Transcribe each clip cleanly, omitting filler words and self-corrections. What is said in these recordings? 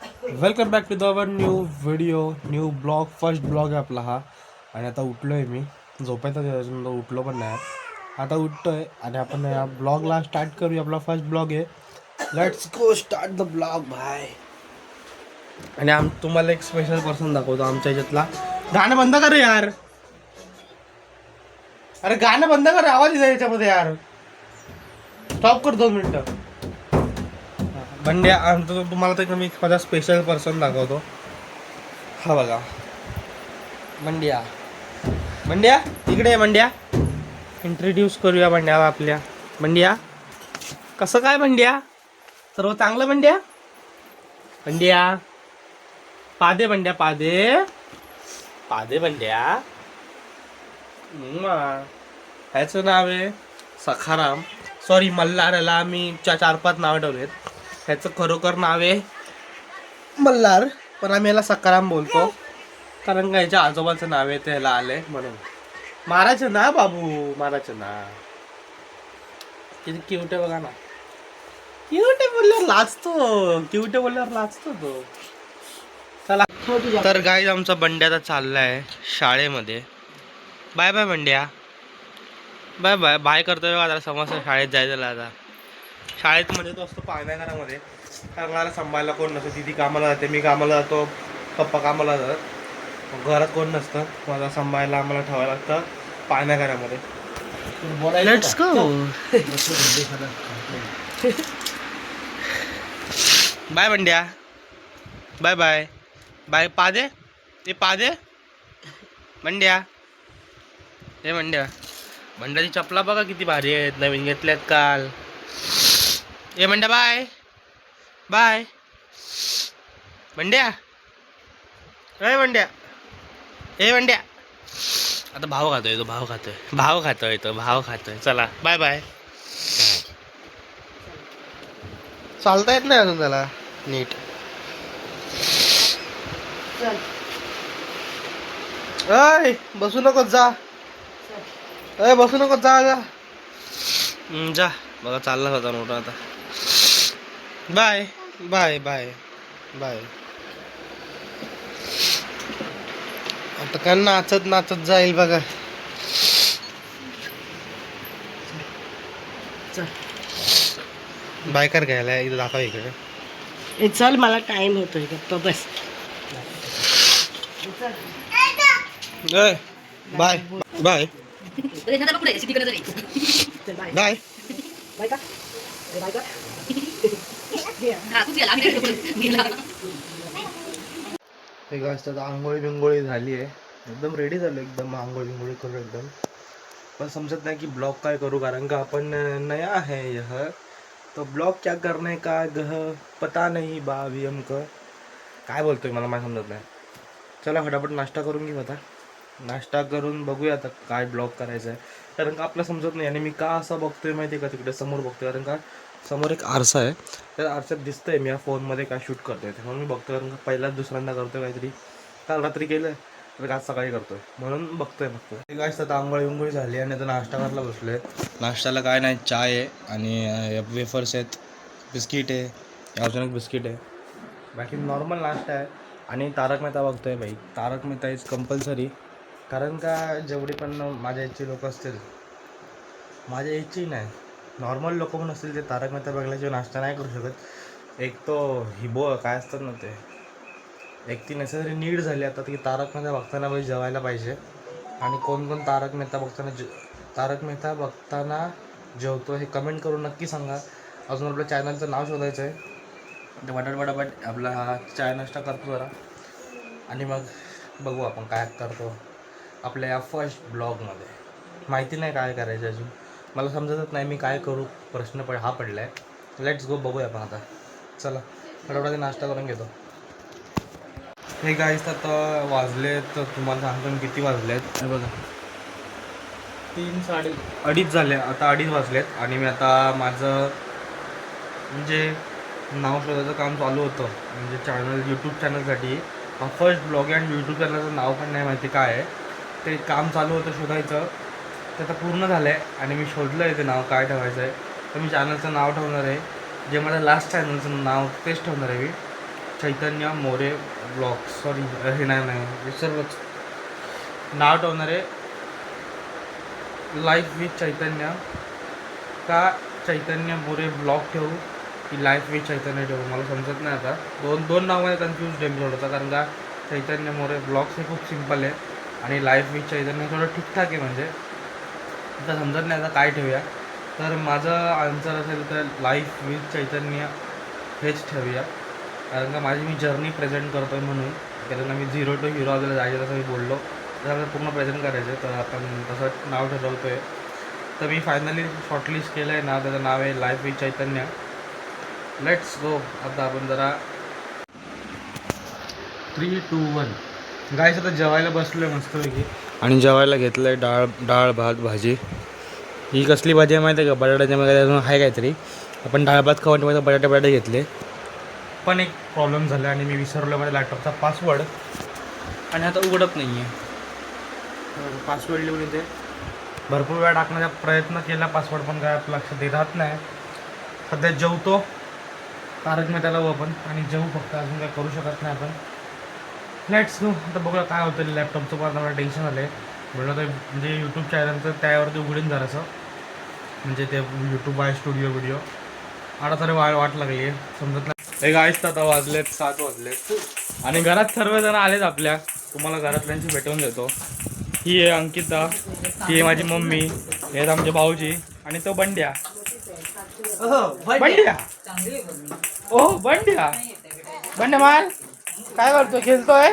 Welcome back to the our new video, new blog. First blog आहे आपला हा. आणि आता उठलो आहे मी, झोपायचं अजून उठलो पण नाही. आता उठतो आहे आणि आपण या ब्लॉगला स्टार्ट करूया. आपला फर्स्ट ब्लॉग आहे. Let's go start the blog भाय. आणि तुम्हाला एक स्पेशल पर्सन दाखवतो आमच्या ह्याच्यातला. गाणं बंद कर रे यार. अरे गाणं बंद कर, आवाज येतो याच्यामध्ये यार. स्टॉप कर 2 मिनिटं. बंड्या तुम्हाला तर मी माझा स्पेशल पर्सन दाखवतो. हा बघा, मंड्या. मंड्या इकडे आहे. मंड्या इंट्रोड्यूस करूया मंड्याला आपल्या. मंड्या कसं काय मंड्या? सर्व चांगलं मंड्या? मंड्या पादे, मंड्या पादे पादे मंड्या. ह्याचं नाव आहे सखाराम. सॉरी, मल्हारला आम्ही 4-5 नावं ठेवलेत. ह्याचं खरोखर नाव आहे मल्हार, पण आम्ही याला सखाराम बोलतो कारण का ह्याच्या आजोबाचं नाव आहे त्याला आलंय म्हणून. मारायचं ना बाबू, मारायचं ना. किती क्यूट आहे बघा ना. क्यूट आहे बोलल्यावर लाजतो, क्यूट आहे बोलल्यावर लाजतो तो. चला तर गाईज, आमचा बंड्या आता चाललाय शाळेमध्ये. Bye bye Bandya. Bye bye. Bye करतोय आता. समजतं शाळेत जायचं आता. शाळेत मध्ये तो असतो पाळण्याघरामध्ये, कारण मला सांभाळायला कोण नसतं. दिदी कामाला जाते, मी कामाला जातो, पप्पा कामाला जातात. घरात कोण नसतं. मला सांभाळायला आम्हाला ठेवायला लागतं पाळण्याघरामध्ये. Let's go. Bye Bandya. Bye bye. Bye पादे. ते पादे बंड्या. हे बंड्या. बंड्याची चपला बघा किती भारी आहेत, नवीन घेतल्यात काल. ए बंड्या बाय बाय. बंड्या. ए बंड्या. ए बंड्या. आता भाव खातोय तो, भाव खातोय. चला बाय बाय. चालता येत नाही अजून त्याला नीट. अय बसू नको जा. बसू नको जा. जा बघा, चालला होता मोठा आता. Bye bye bye bye. आता काय नाचत नाचत जाईल बघा. बाय कर घ्यायला इथं दाखव इकडे. चल, मला टाइम होतोय. तो बस. Bye bye bye. हे असतात. आंघोळी बिंगोळी झाली आहे, एकदम रेडी झालो. एकदम आंघोळी बिंगोळी करू एकदम. पण समजत नाही की ब्लॉग काय करू, कारण का आपण नया है यह. तो ब्लॉग क्या करने का गह पता नहीं बावी हमको. काय बोलतोय मला माहीत समजत नाही. चला फटाफट नाश्ता करून घेऊ. आता नाश्ता करून बघूया आता काय ब्लॉग करायचा आहे, कारण का आपलं समजत नाही. आणि मी का असं बघतोय माहिती आहे का, तिकडे समोर बघतोय कारण का समोर एक आरसा आहे. त्या आरशात दिसतंय मी या फोनमध्ये काय शूट करतोय, म्हणून मी बघतोय. कारण का पहिलाच दुसऱ्यांदा करतोय काहीतरी. काल रात्री केलं तर आज सकाळी करतोय, म्हणून बघतोय फक्त. काय आता आंघोळी उंघोळी झाली आणि आता नाश्ता करायला बसलोय. नाश्त्याला काय नाही, चाय आहे आणि वेफर्स आहेत, बिस्किट आहे, अजून एक बिस्किट आहे. बाकी नॉर्मल नाश्ता आहे. आणि तारक मेहता बघतोय भाई. तारक मेहता इज कंपल्सरी, कारण का जेवढे पण माझ्या याची लोक असतील, माझ्या याची नाही, नॉर्मल लोक पण असतील, ते तारक मेहता बघल्याशिवाय नाश्ता नाही करू शकत. एक तो हिबो काय असतात ना, ते एक ती नेसेसरी नीड झाली आता की तारक मेहता बघताना भाई जेवायला पाहिजे. आणि कोण कोण तारक मेहता बघताना जेवतो हे कमेंट करून नक्की सांगा. अजून आपल्या चॅनलचं नाव शोधायचं आहे. बटाबट आपला हा चाय नाश्ता करतो जरा, आणि मग बघू आपण काय करतो आपल्या या फर्स्ट ब्लॉगमध्ये. माहिती नाही काय करायचं अजून, मला समजतच नाही मी काय करू. प्रश्न हा पडला आहे. लेट्स गो, बघूया आपण आता. चला फटाफट नाश्ता करून घेतो. हे गाईस, आता वाजले तर तुम्हाला सांगतो मी किती वाजलेत. हे बघा, 3-2:30 झाले. आता 2:30 वाजलेत आणि मी आता माझं म्हणजे नाव शोधायचं काम चालू होतं. म्हणजे चॅनल, यूट्यूब चॅनलसाठी. हा फर्स्ट ब्लॉग आहे आणि यूट्यूब चॅनलचं नाव पण नाही माहिती काय आहे. ते काम चालू होतं शोधायचं, ते आता पूर्ण झालं आहे आणि मी शोधलं आहे ते नाव काय ठेवायचं आहे. तर मी चॅनलचं नाव ठेवणार आहे, जे माझं लास्ट चॅनलचं नाव तेच ठेवणार आहे मी. चैतन्य मोरे ब्लॉग, सॉरी हे नाही विसरलोच नाव ठेवणारे. लाईफ विथ चैतन्य का चैतन्य मोरे ब्लॉग ठेवू की लाईफ विथ चैतन्य ठेवू मला समजत नाही आता. दोन नावामध्ये कन्फ्यूज डेम होतं, कारण का चैतन्य मोरे ब्लॉग्स हे खूप सिम्पल आहे आणि लाईफ विथ चैतन्य थोडं ठीकठाक आहे. म्हणजे आता समजत नाही आता काय ठेवूया. तर माझं आन्सर असेल तर लाईफ विथ चैतन्य हेच ठेवूया, कारण का माझी मी जर्नी प्रेझेंट करतो आहे म्हणून. कारण का मी 0 to हिरो आपल्याला जायचं तसं मी बोललो, तर आपल्याला पूर्ण प्रेझेंट करायचं आहे. तर आपण तसं नाव ठरवतो आहे. तर मी फायनली शॉर्टलिस्ट केलं आहे नाव, त्याचं नाव आहे life with Chaitanya. Let's go. आता आपण जरा 3, 2, 1 गाईस आता जेवायला बसलो आहे मस्तपैकी. आणि जेवायला घेतलं आहे डाळ भात भाजी. ही कसली भाजी आहे माहिती आहे का? बटाट्याच्या मध्ये अजून आहे काहीतरी. आपण डाळ भात खाऊन बटाटे घेतले, पण एक प्रॉब्लेम झाला आणि मी विसरलो माझ्या लॅपटॉपचा पासवर्ड आणि आता उघडत नाही आहे. पासवर्ड लिहून इथे भरपूर वेळा टाकण्याचा प्रयत्न केला पासवर्ड, पण काय आपलं लक्षात राहत नाही. सध्या जेवतो तारक मेहताला आपण आणि जेवू फक्त, अजून काय करू शकत नाही आपण. Let's go. आता बघूया काय होतं. लॅपटॉपचं पण मला टेन्शन आलं आहे. म्हणलं तर म्हणजे यूट्यूब चॅनलचं त्यावरती उघडीन जरासं, म्हणजे ते यूट्यूब आहे स्टुडिओ व्हिडिओ. आता तरी वाट लागली आहे, समजत नाही. हे गाईस आता वाजलेत 7 वाजलेत आणि घरात सर्वजण आलेत आपल्या. तुम्हाला घरातल्यांची भेटवून देतो. ही आहे अंकिता, ही आहे माझी मम्मी, हे आहेत आमचे भाऊजी आणि तो बंड्या. बंड्या ओ बंड्या बंड्या मार काय करतोय? खेळतोय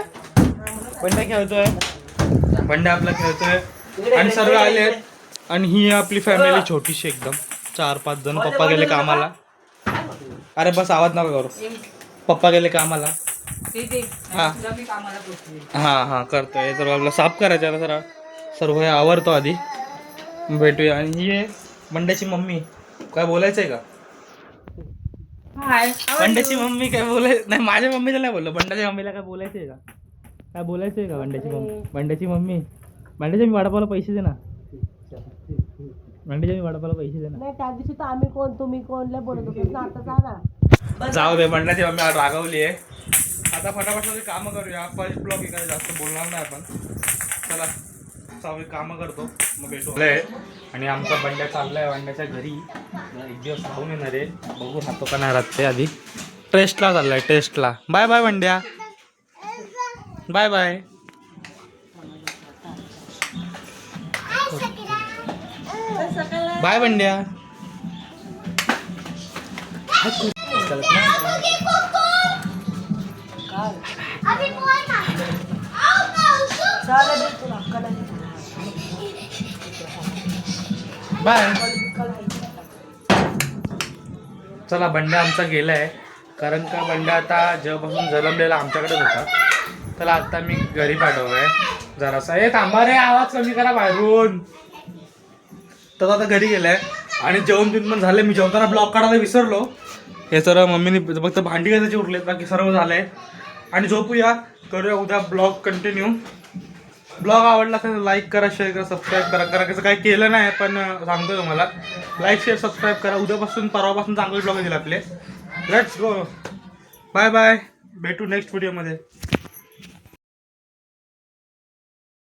बंड्या, खेळतोय बंड्या आपला खेळतोय आणि सर्व आलेत. आणि ही आपली फॅमिली छोटीशी एकदम, 4-5 जण. पप्पा गेले कामाला. अरे बस आवाज नका करू. पप्पा गेले कामाला. हां करतोय. तर आपला साफ करायचं आता जरा, सर्व हे आवरतो आधी. भेटूया. आणि ही आहे बंड्याची मम्मी. काय बोलायचंय का? बंड्याची मम्मी काय बोलायचं नाही. माझ्या मम्मीला नाही बोललो, बंड्याच्या मम्मीला काय बोलायचंय का? काय बोलायचंय का बंड्याची मम्मी? बंड्याची मी वडापावला पैसे दे ना. बंड्याच्या मी वडापावला पैसे दे ना. नाही त्या दिवशी तर आम्ही कोण तुम्ही कोण लय बोलत होतो ना, आता जा ना. जाऊ दे. बंड्याची मम्मी रागवली आहे. आता फटाफट कामं करूया. फर्स्ट ब्लॉग एखादं जास्त बोलणार नाही आपण. चला चालू कामं करतो, मग भेटू. आणि आमचा बंड्या चाललाय बंड्याच्या घरी. एक दिवस राहून येणार आहे, बघू राहतो का नाही राहते. आधी टेस्टला चाललाय, टेस्टला. Bye bye Bandya, bye bye. Bye Bandya. Bye. चला बंड्या आमचा गेलाय, कारण का बंड्या आता जेव्हापासून जन्मलेला आमच्याकडेच होता. त्याला आता मी घरी पाठवलंय जरासा. हे थांबा रे, आवाज कमी करा बाहेरून. तर आता घरी गेलाय आणि जेवण पण झाले. मी जेवताना ब्लॉग काढायला विसरलो. हे सर्व मम्मीने फक्त भांडी घालायची उरलेत, बाकी सर्व झालंय. आणि झोपूया, करूया उद्या ब्लॉग कंटिन्यू. ब्लॉग आवडला तर लाईक करा, शेअर करा, सबस्क्राईब करा. कारण कसं काही केलं नाही, पण सांगतो तुम्हाला लाईक शेअर सबस्क्राईब करा. उद्यापासून परवापासून चांगले ब्लॉग येतील आपले. Let's go. Bye bye. भेटू नेक्स्ट व्हिडिओमध्ये.